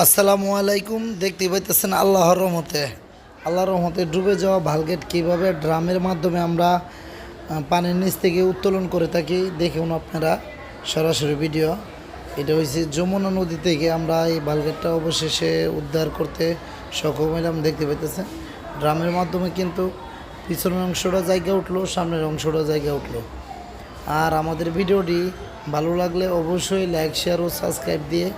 আসসালামু আলাইকুম। দেখতে পাইতেছেন আল্লাহর রহমতে ডুবে যাওয়া ভালগেট কীভাবে ড্রামের মাধ্যমে আমরা পানির নিচ থেকে উত্তোলন করে থাকি দেখুন আপনারা সরাসরি ভিডিও। এটা হয়েছে যমুনা নদী থেকে আমরা এই ভালগেটটা অবশেষে উদ্ধার করতে সক্ষম হলাম। দেখতে পাইতেছেন ড্রামের মাধ্যমে কিন্তু পিছনের অংশটা জায়গা উঠলো, সামনের অংশটা জায়গা উঠলো। আর আমাদের ভিডিওটি ভালো লাগলে অবশ্যই লাইক, শেয়ার ও সাবস্ক্রাইব দিয়ে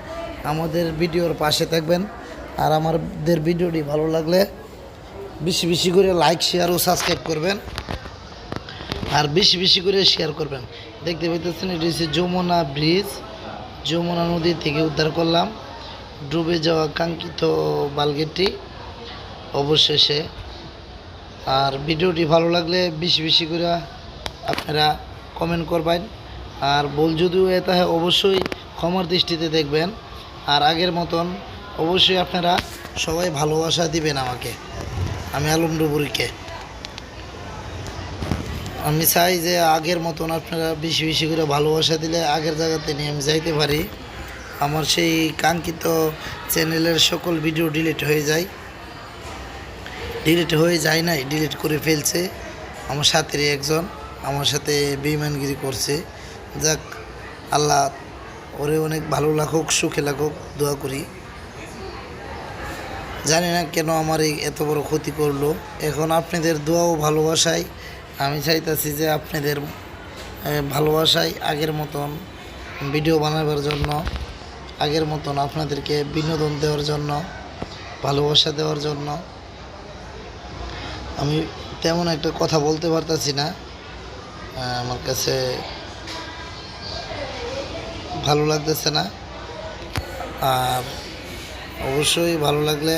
আমাদের ভিডিওর পাশে থাকবেন। আর আমাদের ভিডিওটি ভালো লাগলে বেশি বেশি করে লাইক, শেয়ার ও সাবস্ক্রাইব করবেন, আর বেশি বেশি করে শেয়ার করবেন। দেখতে পাইতেছেন এটি হচ্ছে যমুনা ব্রিজ। যমুনা নদী থেকে উদ্ধার করলাম ডুবে যাওয়া কাঙ্ক্ষিত বালগেটটি অবশেষে। আর ভিডিওটি ভালো লাগলে বেশি বেশি করে আপনারা কমেন্ট করবেন। আর ভুল যদিও এটা হয় অবশ্যই ক্ষমার দৃষ্টিতে দেখবেন। আর আগের মতন অবশ্যই আপনারা সবাই ভালোবাসা দিবেন আমাকে। আমি আলম ডুবুরিকে আমি চাই যে আগের মতন আপনারা বেশি বেশি করে ভালোবাসা দিলে আগের জায়গাতে নিয়ে আমি যাইতে পারি। আমার সেই কাঙ্ক্ষিত চ্যানেলের সকল ভিডিও ডিলিট হয়ে যায় নাই, ডিলিট করে ফেলছে আমার সাথেরই একজন, আমার সাথে বেঈমানগিরি করছে। যাক, আল্লাহ ওরে অনেক ভালো লাগুক, সুখে লাগুক, দোয়া করি। জানি না কেন আমার এই এত বড় ক্ষতি করলো। এখন আপনাদের দোয়া ও ভালোবাসায় আমি চাইতেছি যে আপনাদের ভালোবাসায় আগের মতন ভিডিও বানাবার জন্য, আগের মতন আপনাদেরকে বিনোদন দেওয়ার জন্য, ভালোবাসা দেওয়ার জন্য। আমি তেমন একটা কথা বলতে পারতাছি না, আমার কাছে ভালো লাগতেছে না। আর অবশ্যই ভালো লাগলে